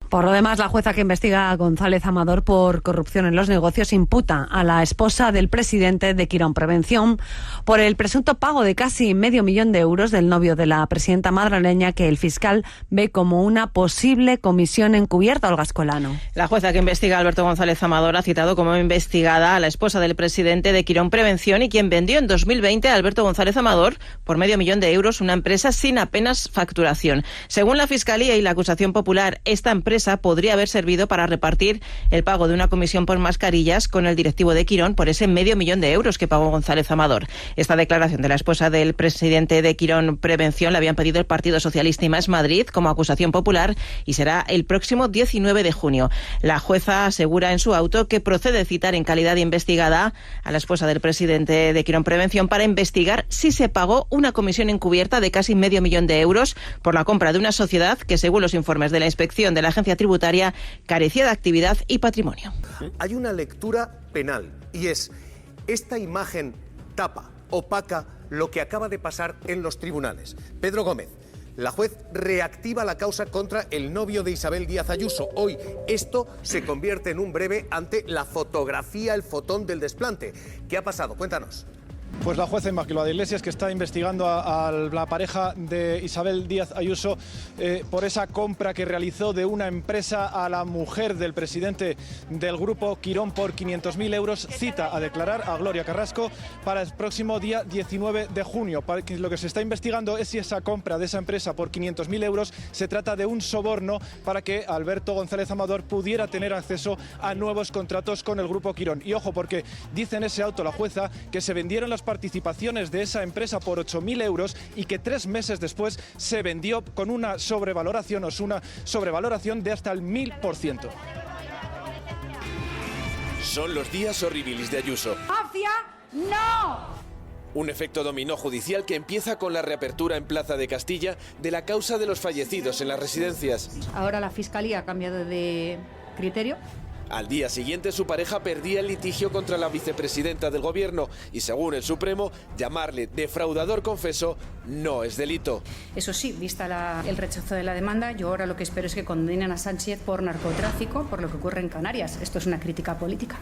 Por lo demás, la jueza que investiga a González Amador por corrupción en los negocios imputa a la esposa del presidente de Quirón Prevención por el presunto pago de casi medio millón de euros del novio de la presidenta madrileña, que el fiscal ve como una posible comisión encubierta. Olga Escolano. La jueza que investiga a Alberto González Amador ha citado como investigada a la esposa del presidente de Quirón Prevención y quien vendió en 2020 a Alberto González Amador por medio millón de euros una empresa sin apenas facturación. Según la Fiscalía y la acusación popular, esta empresa podría haber servido para repartir el pago de una comisión por mascarillas con el directivo de Quirón por ese medio millón de euros que pagó González Amador. Esta declaración de la esposa del presidente de Quirón Prevención la habían pedido el Partido Socialista y Más Madrid como acusación popular y será el próximo 19 de junio. La jueza asegura en su auto que procede citar en calidad de investigada a la esposa del presidente de Quirón Prevención para investigar si se pagó una comisión encubierta de casi medio millón de euros por la compra de una sociedad que, según los informes de la inspección de la agencia tributaria, carecía de actividad y patrimonio. Hay una lectura penal y es: esta imagen tapa, opaca lo que acaba de pasar en los tribunales. Pedro Gómez, la juez reactiva la causa contra el novio de Isabel Díaz Ayuso. Hoy esto se convierte en un breve ante la fotografía, el fotón del desplante. ¿Qué ha pasado? Cuéntanos. Pues la jueza Inmaculada Iglesias, que está investigando a la pareja de Isabel Díaz Ayuso por esa compra que realizó de una empresa a la mujer del presidente del grupo Quirón por 500.000 euros, cita a declarar a Gloria Carrasco para el próximo día 19 de junio. Lo que se está investigando es si esa compra de esa empresa por 500.000 euros se trata de un soborno para que Alberto González Amador pudiera tener acceso a nuevos contratos con el grupo Quirón. Y ojo, porque dice en ese auto la jueza que se vendieron las participaciones de esa empresa por 8.000 euros y que 3 meses después se vendió con una sobrevaloración de hasta el 1000%. Son los días horribilis de Ayuso. ¡Mafia, no! Un efecto dominó judicial que empieza con la reapertura en Plaza de Castilla de la causa de los fallecidos en las residencias. Ahora la Fiscalía ha cambiado de criterio. Al día siguiente, su pareja perdía el litigio contra la vicepresidenta del gobierno y, según el Supremo, llamarle defraudador confeso no es delito. Eso sí, vista el rechazo de la demanda, yo ahora lo que espero es que condenen a Sánchez por narcotráfico, por lo que ocurre en Canarias. Esto es una crítica política.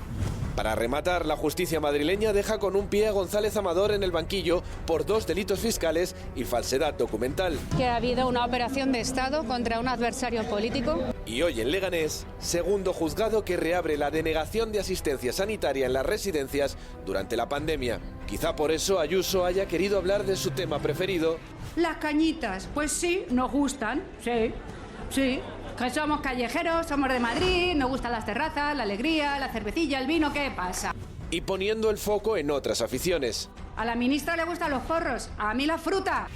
Para rematar, la justicia madrileña deja con un pie a González Amador en el banquillo por 2 delitos fiscales y falsedad documental. Que ha habido una operación de Estado contra un adversario político. Y hoy en Leganés, segundo juzgado que reabre la denegación de asistencia sanitaria en las residencias durante la pandemia. Quizá por eso Ayuso haya querido hablar de su tema preferido. Las cañitas, pues sí, nos gustan, sí. Que somos callejeros, somos de Madrid, nos gustan las terrazas, la alegría, la cervecilla, el vino, ¿qué pasa? Y poniendo el foco en otras aficiones. A la ministra le gustan los porros, a mí la fruta.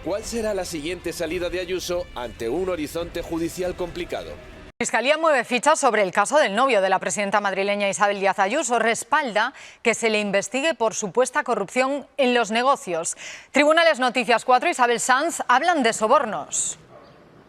¿Cuál será la siguiente salida de Ayuso ante un horizonte judicial complicado? La Fiscalía mueve fichas sobre el caso del novio de la presidenta madrileña Isabel Díaz Ayuso. Respalda que se le investigue por supuesta corrupción en los negocios. Tribunales Noticias 4, Isabel Sanz, hablan de sobornos.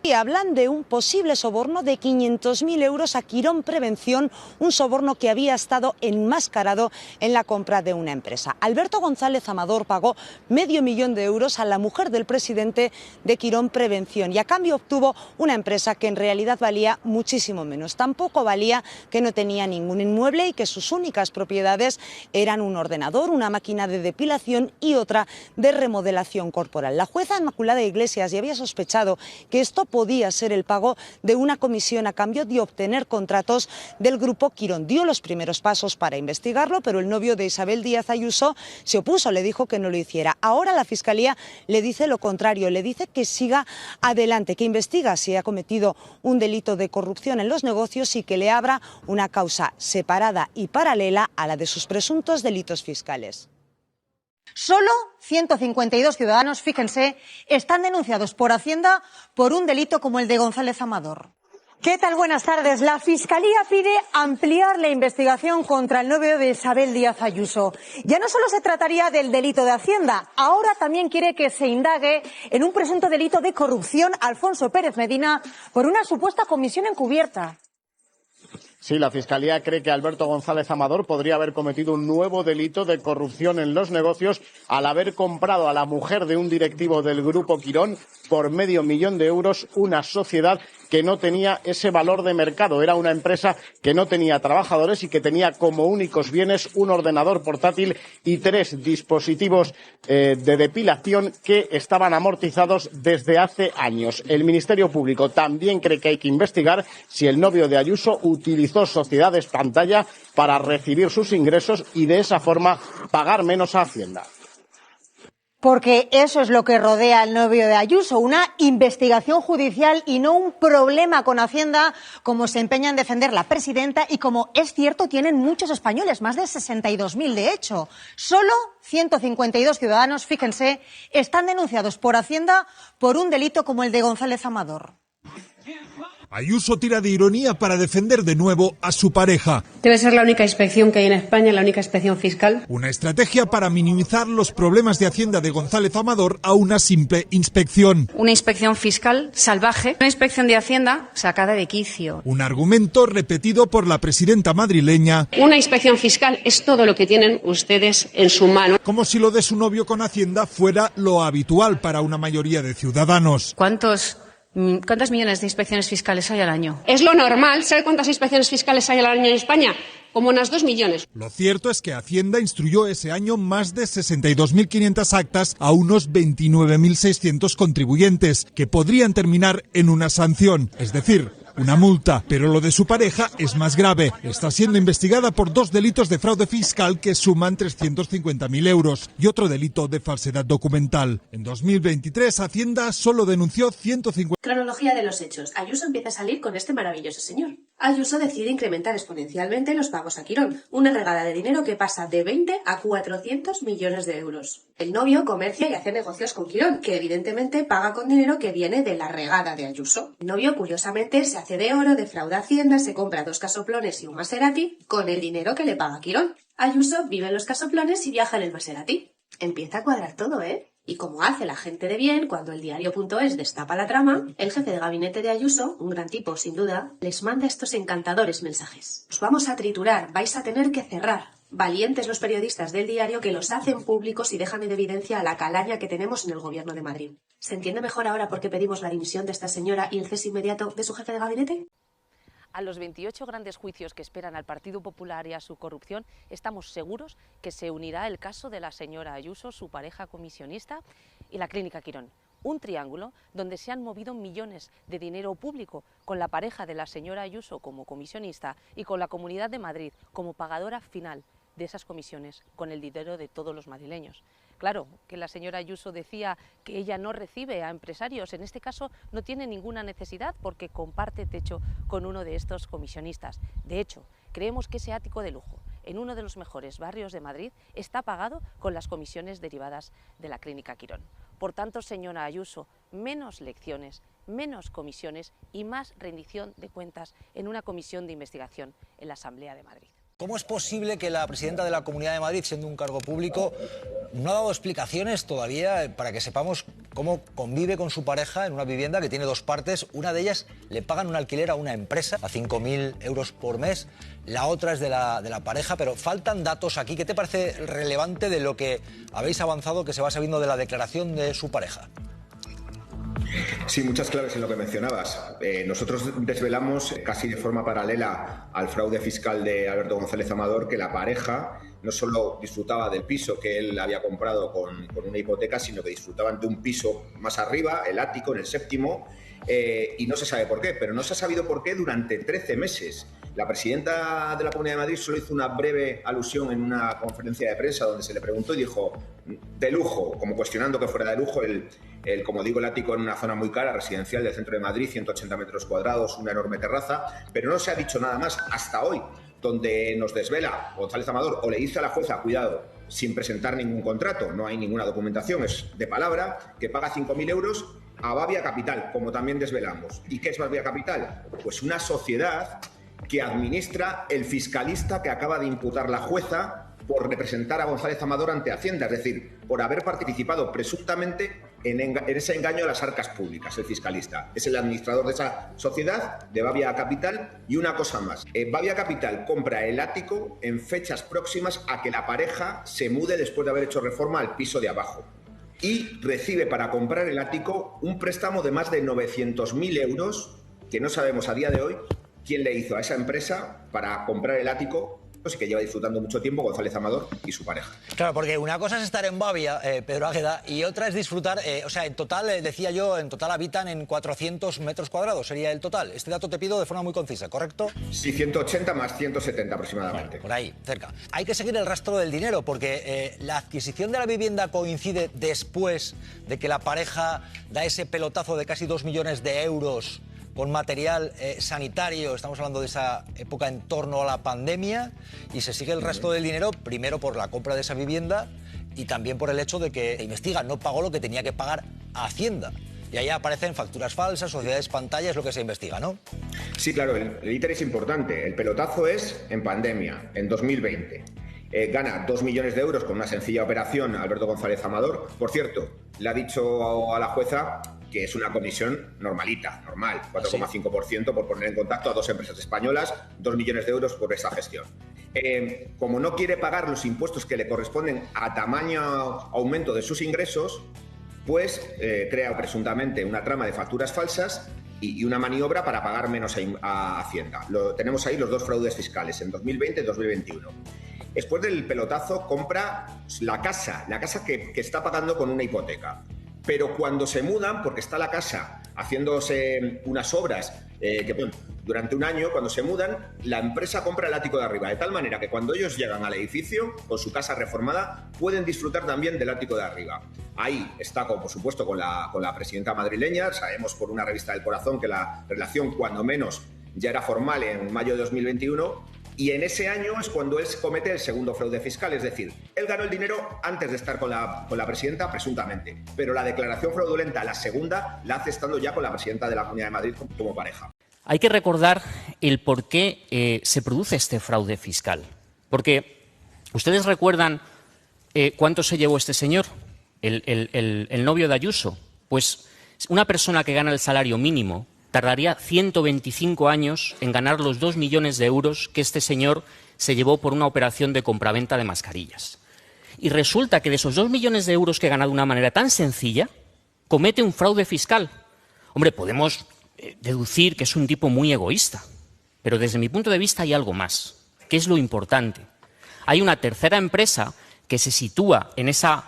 Y hablan de un posible soborno de 500.000 euros a Quirón Prevención, un soborno que había estado enmascarado en la compra de una empresa. Alberto González Amador pagó medio millón de euros a la mujer del presidente de Quirón Prevención y a cambio obtuvo una empresa que en realidad valía muchísimo menos. Tampoco valía, que no tenía ningún inmueble y que sus únicas propiedades eran un ordenador, una máquina de depilación y otra de remodelación corporal. La jueza Inmaculada Iglesias ya había sospechado que esto podía ser el pago de una comisión a cambio de obtener contratos del grupo Quirón. Dio los primeros pasos para investigarlo, pero el novio de Isabel Díaz Ayuso se opuso, le dijo que no lo hiciera. Ahora la Fiscalía le dice lo contrario, le dice que siga adelante, que investiga si ha cometido un delito de corrupción en los negocios y que le abra una causa separada y paralela a la de sus presuntos delitos fiscales. Solo 152 ciudadanos, fíjense, están denunciados por Hacienda por un delito como el de González Amador. ¿Qué tal? Buenas tardes. La Fiscalía pide ampliar la investigación contra el novio de Isabel Díaz Ayuso. Ya no solo se trataría del delito de Hacienda, ahora también quiere que se indague en un presunto delito de corrupción a Alfonso Pérez Medina por una supuesta comisión encubierta. Sí, la Fiscalía cree que Alberto González Amador podría haber cometido un nuevo delito de corrupción en los negocios al haber comprado a la mujer de un directivo del grupo Quirón por medio millón de euros una sociedad que no tenía ese valor de mercado. Era una empresa que no tenía trabajadores y que tenía como únicos bienes un ordenador portátil y 3 dispositivos de depilación que estaban amortizados desde hace años. El Ministerio Público también cree que hay que investigar si el novio de Ayuso utilizó sociedades pantalla para recibir sus ingresos y de esa forma pagar menos a Hacienda. Porque eso es lo que rodea al novio de Ayuso, una investigación judicial y no un problema con Hacienda, como se empeña en defender la presidenta y como es cierto tienen muchos españoles, más de 62.000 de hecho. Solo 152 ciudadanos, fíjense, están denunciados por Hacienda por un delito como el de González Amador. Ayuso tira de ironía para defender de nuevo a su pareja. Debe ser la única inspección que hay en España, la única inspección fiscal. Una estrategia para minimizar los problemas de Hacienda de González Amador a una simple inspección. Una inspección fiscal salvaje, una inspección de Hacienda sacada de quicio. Un argumento repetido por la presidenta madrileña. Una inspección fiscal es todo lo que tienen ustedes en su mano. Como si lo de su novio con Hacienda fuera lo habitual para una mayoría de ciudadanos. ¿Cuántos millones de inspecciones fiscales hay al año? Es lo normal. ¿Sabe cuántas inspecciones fiscales hay al año en España? Como unas 2 millones. Lo cierto es que Hacienda instruyó ese año más de 62.500 actas a unos 29.600 contribuyentes, que podrían terminar en una sanción, es decir, una multa. Pero lo de su pareja es más grave. Está siendo investigada por 2 delitos de fraude fiscal que suman 350.000 euros y otro delito de falsedad documental. En 2023, Hacienda solo denunció 150... Cronología de los hechos. Ayuso empieza a salir con este maravilloso señor. Ayuso decide incrementar exponencialmente los pagos a Quirón, una regada de dinero que pasa de 20 a 400 millones de euros. El novio comercia y hace negocios con Quirón, que evidentemente paga con dinero que viene de la regada de Ayuso. El novio, curiosamente, se hace de oro, defrauda a Hacienda, se compra 2 casoplones y un Maserati con el dinero que le paga Quirón. Ayuso vive en los casoplones y viaja en el Maserati. Empieza a cuadrar todo, ¿eh? Y como hace la gente de bien, cuando el diario.es destapa la trama, el jefe de gabinete de Ayuso, un gran tipo sin duda, les manda estos encantadores mensajes. Os vamos a triturar, vais a tener que cerrar. Valientes los periodistas del diario que los hacen públicos y dejan en evidencia la calaña que tenemos en el gobierno de Madrid. ¿Se entiende mejor ahora por qué pedimos la dimisión de esta señora y el cese inmediato de su jefe de gabinete? A los 28 grandes juicios que esperan al Partido Popular y a su corrupción, estamos seguros que se unirá el caso de la señora Ayuso, su pareja comisionista y la Clínica Quirón. Un triángulo donde se han movido millones de dinero público, con la pareja de la señora Ayuso como comisionista y con la Comunidad de Madrid como pagadora final de esas comisiones, con el dinero de todos los madrileños. Claro, que la señora Ayuso decía que ella no recibe a empresarios. En este caso no tiene ninguna necesidad porque comparte techo con uno de estos comisionistas. De hecho, creemos que ese ático de lujo en uno de los mejores barrios de Madrid está pagado con las comisiones derivadas de la Clínica Quirón. Por tanto, señora Ayuso, menos lecciones, menos comisiones y más rendición de cuentas en una comisión de investigación en la Asamblea de Madrid. ¿Cómo es posible que la presidenta de la Comunidad de Madrid, siendo un cargo público, no ha dado explicaciones todavía para que sepamos cómo convive con su pareja en una vivienda que tiene 2 partes? Una de ellas le pagan un alquiler a una empresa a 5.000 euros por mes, la otra es de la pareja, pero faltan datos aquí. ¿Qué te parece relevante de lo que habéis avanzado, que se va sabiendo de la declaración de su pareja? Sí, muchas claves en lo que mencionabas. Nosotros desvelamos casi de forma paralela al fraude fiscal de Alberto González Amador que la pareja no solo disfrutaba del piso que él había comprado con una hipoteca, sino que disfrutaban de un piso más arriba, el ático, en el 7º, y no se sabe por qué, pero no se ha sabido por qué durante 13 meses. La presidenta de la Comunidad de Madrid solo hizo una breve alusión en una conferencia de prensa donde se le preguntó y dijo, de lujo, como cuestionando que fuera de lujo, como digo, el ático en una zona muy cara, residencial del centro de Madrid, 180 metros cuadrados, una enorme terraza, pero no se ha dicho nada más hasta hoy, donde nos desvela González Amador o le dice a la jueza, cuidado, sin presentar ningún contrato, no hay ninguna documentación, es de palabra, que paga 5.000 euros a Babia Capital, como también desvelamos. ¿Y qué es Babia Capital? Pues una sociedad que administra el fiscalista que acaba de imputar la jueza por representar a González Amador ante Hacienda, es decir, por haber participado presuntamente en ese engaño a las arcas públicas. El fiscalista es el administrador de esa sociedad, de Babia Capital, y una cosa más. Babia Capital compra el ático en fechas próximas a que la pareja se mude después de haber hecho reforma al piso de abajo. Y recibe para comprar el ático un préstamo de más de 900.000 euros que no sabemos a día de hoy quién le hizo a esa empresa para comprar el ático y que lleva disfrutando mucho tiempo González Amador y su pareja. Claro, porque una cosa es estar en Bavia, Pedro Águeda, y otra es disfrutar, o sea, en total, decía yo, en total habitan en 400 metros cuadrados, sería el total. Este dato te pido de forma muy concisa, ¿correcto? Sí, 180 más 170 aproximadamente. Bueno, por ahí, cerca. Hay que seguir el rastro del dinero, porque la adquisición de la vivienda coincide después de que la pareja da ese pelotazo de casi 2 millones de euros con material sanitario, estamos hablando de esa época en torno a la pandemia, y se sigue el resto del dinero, primero por la compra de esa vivienda y también por el hecho de que investiga, no pagó lo que tenía que pagar a Hacienda. Y ahí aparecen facturas falsas, sociedades pantalla, es lo que se investiga, ¿no? Sí, claro, el íter es importante. El pelotazo es en pandemia, en 2020. Gana 2 millones de euros con una sencilla operación Alberto González Amador. Por cierto, le ha dicho a la jueza que es una comisión normalita, normal, 4,5% por poner en contacto a 2 empresas españolas, 2 millones de euros por esa gestión. Como no quiere pagar los impuestos que le corresponden a tamaño aumento de sus ingresos, pues crea presuntamente una trama de facturas falsas y una maniobra para pagar menos a Hacienda. Tenemos ahí los 2 fraudes fiscales, en 2020 y 2021. Después del pelotazo compra la casa que está pagando con una hipoteca. Pero cuando se mudan, porque está la casa haciéndose unas obras durante un año, cuando se mudan, la empresa compra el ático de arriba, de tal manera que cuando ellos llegan al edificio, con su casa reformada, pueden disfrutar también del ático de arriba. Ahí está, por supuesto, con la presidenta madrileña. Sabemos por una revista del Corazón que la relación, cuando menos, ya era formal en mayo de 2021. Y en ese año es cuando él comete el segundo fraude fiscal, es decir, él ganó el dinero antes de estar con la presidenta, presuntamente, pero la declaración fraudulenta, la segunda, la hace estando ya con la presidenta de la Comunidad de Madrid como pareja. Hay que recordar el por qué se produce este fraude fiscal, porque ustedes recuerdan cuánto se llevó este señor, el novio de Ayuso. Pues una persona que gana el salario mínimo tardaría 125 años en ganar los 2 millones de euros que este señor se llevó por una operación de compraventa de mascarillas. Y resulta que de esos 2 millones de euros que gana de una manera tan sencilla, comete un fraude fiscal. Hombre, podemos deducir que es un tipo muy egoísta, pero desde mi punto de vista hay algo más, que es lo importante. Hay una tercera empresa que se sitúa en esa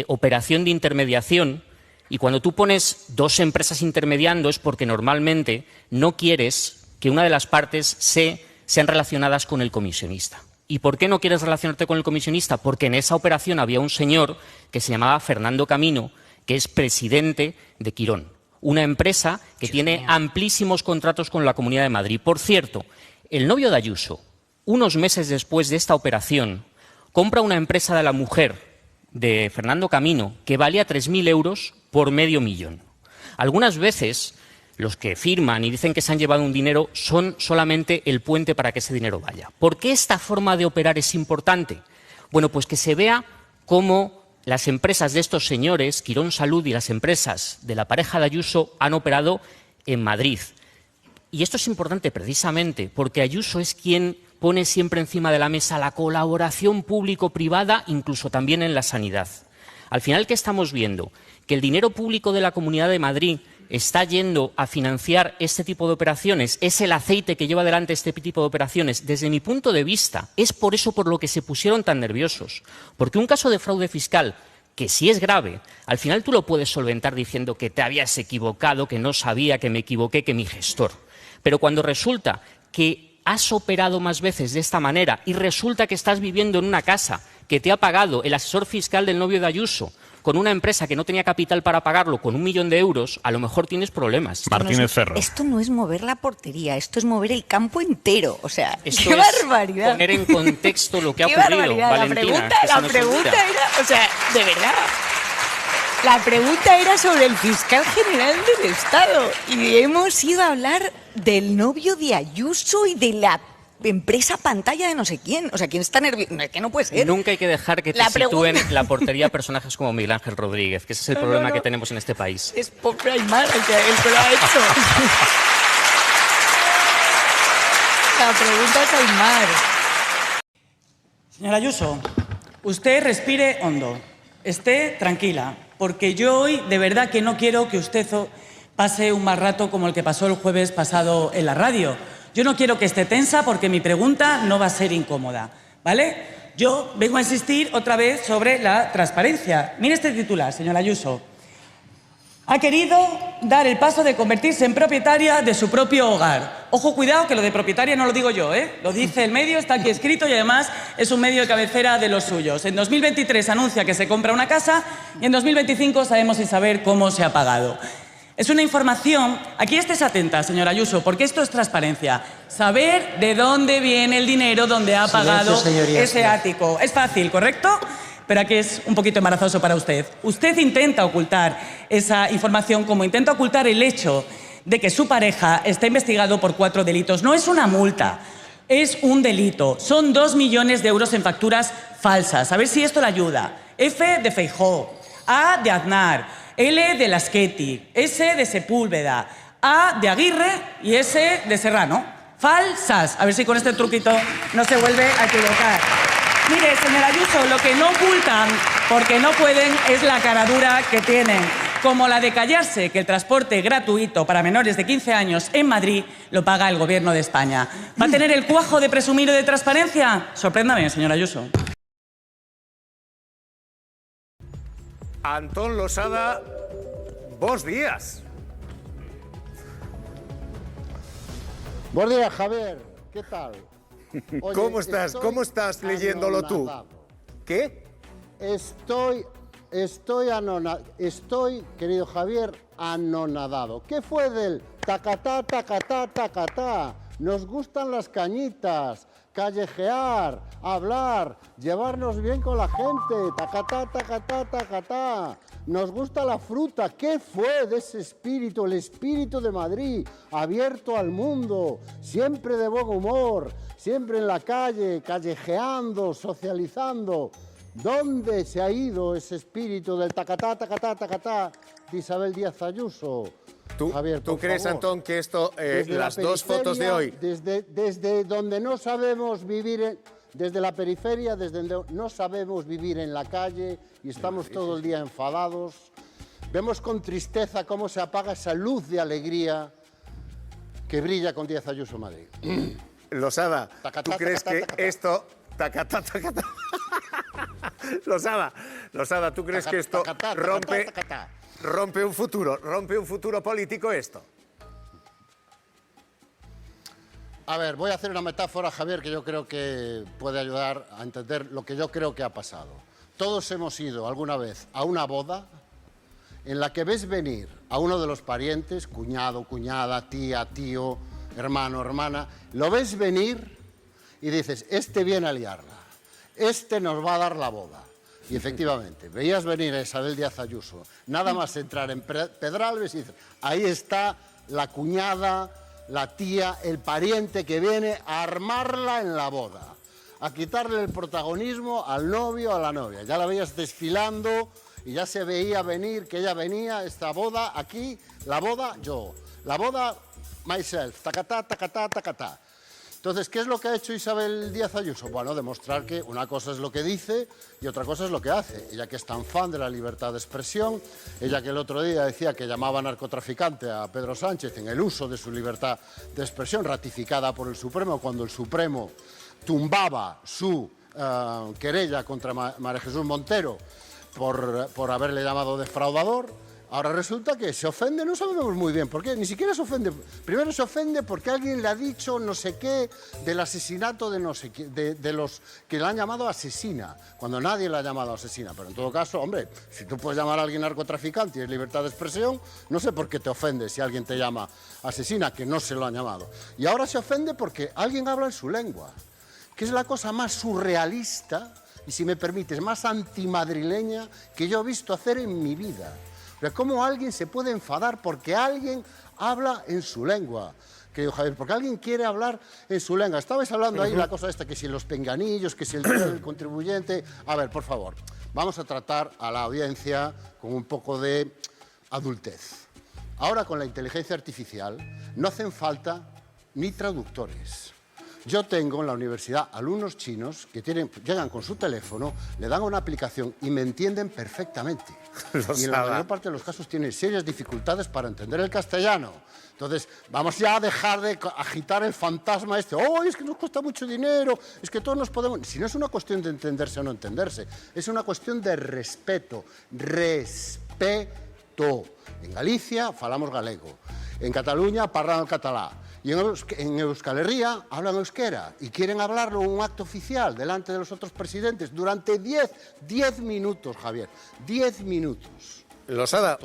operación de intermediación. Y cuando tú pones 2 empresas intermediando es porque normalmente no quieres que una de las partes sean relacionadas con el comisionista. ¿Y por qué no quieres relacionarte con el comisionista? Porque en esa operación había un señor que se llamaba Fernando Camino, que es presidente de Quirón, una empresa que tiene amplísimos contratos con la Comunidad de Madrid. Por cierto, el novio de Ayuso, unos meses después de esta operación, compra una empresa de la mujer de Fernando Camino que valía 3.000 euros por medio millón. Algunas veces los que firman y dicen que se han llevado un dinero son solamente el puente para que ese dinero vaya. ¿Por qué esta forma de operar es importante? Bueno, pues que se vea cómo las empresas de estos señores, Quirón Salud y las empresas de la pareja de Ayuso, han operado en Madrid. Y esto es importante precisamente porque Ayuso es quien pone siempre encima de la mesa la colaboración público-privada, incluso también en la sanidad. Al final, ¿qué estamos viendo? Que el dinero público de la Comunidad de Madrid está yendo a financiar este tipo de operaciones, es el aceite que lleva adelante este tipo de operaciones. Desde mi punto de vista, es por eso por lo que se pusieron tan nerviosos. Porque un caso de fraude fiscal, que sí es grave, al final tú lo puedes solventar diciendo que te habías equivocado, que no sabía, que me equivoqué, que mi gestor. Pero cuando resulta que has operado más veces de esta manera y resulta que estás viviendo en una casa que te ha pagado el asesor fiscal del novio de Ayuso con una empresa que no tenía capital para pagarlo con 1 millón de euros, a lo mejor tienes problemas. Martínez Ferro. Esto no es mover la portería, esto es mover el campo entero. O sea, esto ¡qué es barbaridad! Poner en contexto lo que ha ocurrido, Valentina. La pregunta era, o sea, de verdad. La pregunta era sobre el fiscal general del Estado y hemos ido a hablar del novio de Ayuso y de la empresa pantalla de no sé quién. O sea, ¿quién está nervioso? No, es que no puede ser. Nunca hay que dejar que te sitúen la portería personas como Miguel Ángel Rodríguez, que ese es el problema que tenemos en este país. Es pobre Aymar el que lo ha hecho. La pregunta es Aymar. Señora Ayuso, usted respire hondo, esté tranquila, porque yo hoy de verdad que no quiero que usted pase un mal rato como el que pasó el jueves pasado en la radio. Yo no quiero que esté tensa porque mi pregunta no va a ser incómoda, ¿vale? Yo vengo a insistir otra vez sobre la transparencia. Mire este titular, señora Ayuso. Ha querido dar el paso de convertirse en propietaria de su propio hogar. Ojo, cuidado, que lo de propietaria no lo digo yo, ¿eh? Lo dice el medio, está aquí escrito y además es un medio de cabecera de los suyos. En 2023 anuncia que se compra una casa y en 2025 sabemos sin saber cómo se ha pagado. Es una información... Aquí estés atenta, señora Ayuso, porque esto es transparencia. Saber de dónde viene el dinero donde ha pagado ese ático. Es fácil, ¿correcto? Pero aquí es un poquito embarazoso para usted. Usted intenta ocultar esa información como intenta ocultar el hecho de que su pareja está investigado por 4 delitos. No es una multa, es un delito. Son 2 millones de euros en facturas falsas. A ver si esto le ayuda. F de Feijóo, A de Aznar, L de Laschetti, S de Sepúlveda, A de Aguirre y S de Serrano. Falsas. A ver si con este truquito no se vuelve a equivocar. Mire, señora Ayuso, lo que no ocultan, porque no pueden, es la caradura que tienen. Como la de callarse que el transporte gratuito para menores de 15 años en Madrid lo paga el Gobierno de España. ¿Va a tener el cuajo de presumir de transparencia? Sorpréndame, señora Ayuso. Antón Losada, vos días. Buenos días, Javier. ¿Qué tal? Oye, ¿Cómo estás? ¿Cómo estás leyéndolo tú? ¿Qué? Estoy, querido Javier, anonadado. ¿Qué fue del tacatá, tacatá, tacatá? Nos gustan las cañitas, callejear, hablar, llevarnos bien con la gente, tacatá, tacatá, tacatá. Nos gusta la fruta. ¿Qué fue de ese espíritu, el espíritu de Madrid, abierto al mundo, siempre de buen humor, siempre en la calle, callejeando, socializando? ¿Dónde se ha ido ese espíritu del tacatá, tacatá, tacatá de Isabel Díaz Ayuso? Javier, ¿Tú crees, favor. Antón, que esto, las dos fotos de hoy... Desde donde no sabemos vivir... Desde la periferia, desde donde no sabemos vivir en la calle y estamos todo el día enfadados, vemos con tristeza cómo se apaga esa luz de alegría que brilla con Díaz Ayuso Madrid. Losada, ¿tú crees que esto... Losada, ¿tú crees que esto rompe un futuro político esto? A ver, voy a hacer una metáfora, Javier, que yo creo que puede ayudar a entender lo que yo creo que ha pasado. Todos hemos ido alguna vez a una boda en la que ves venir a uno de los parientes, cuñado, cuñada, tía, tío, hermano, hermana, lo ves venir y dices, este viene a liarla, este nos va a dar la boda. Y efectivamente, veías venir a Isabel Díaz Ayuso, nada más entrar en Pedralbes y dices, ahí está la cuñada, la tía, el pariente que viene a armarla en la boda, a quitarle el protagonismo al novio, a la novia. Ya la veías desfilando y ya se veía venir que ella venía, esta boda aquí, la boda yo, la boda myself, tacatá, tacatá, tacatá. Entonces, ¿qué es lo que ha hecho Isabel Díaz Ayuso? Bueno, demostrar que una cosa es lo que dice y otra cosa es lo que hace. Ella que es tan fan de la libertad de expresión, ella que el otro día decía que llamaba narcotraficante a Pedro Sánchez en el uso de su libertad de expresión, ratificada por el Supremo, cuando el Supremo tumbaba su querella contra María Jesús Montero por haberle llamado defraudador. Ahora resulta que se ofende, no sabemos muy bien por qué, ni siquiera se ofende. Primero se ofende porque alguien le ha dicho no sé qué del asesinato de no sé qué, de los que la han llamado asesina, cuando nadie la ha llamado asesina. Pero en todo caso, hombre, si tú puedes llamar a alguien narcotraficante y es libertad de expresión, no sé por qué te ofende si alguien te llama asesina, que no se lo han llamado. Y ahora se ofende porque alguien habla en su lengua, que es la cosa más surrealista y, si me permites, más antimadrileña que yo he visto hacer en mi vida. Pero ¿cómo alguien se puede enfadar porque alguien habla en su lengua? Querido Javier, porque alguien quiere hablar en su lengua. Estabais hablando ahí la cosa esta, que si los pinganillos, que si el día del contribuyente... A ver, por favor, vamos a tratar a la audiencia con un poco de adultez. Ahora, con la inteligencia artificial, no hacen falta ni traductores. Yo tengo en la universidad alumnos chinos que llegan con su teléfono, le dan una aplicación y me entienden perfectamente. Y en la mayor parte de los casos tienen serias dificultades para entender el castellano. Entonces, vamos ya a dejar de agitar el fantasma este. ¡Oh, es que nos cuesta mucho dinero! Es que todos nos podemos... Si no es una cuestión de entenderse o no entenderse, es una cuestión de respeto. Respeto. En Galicia falamos galego. En Cataluña parlan el catalá. Y en Euskal Herria hablan euskera y quieren hablarlo en un acto oficial delante de los otros presidentes durante 10 minutos, Javier. 10 minutos. Losada.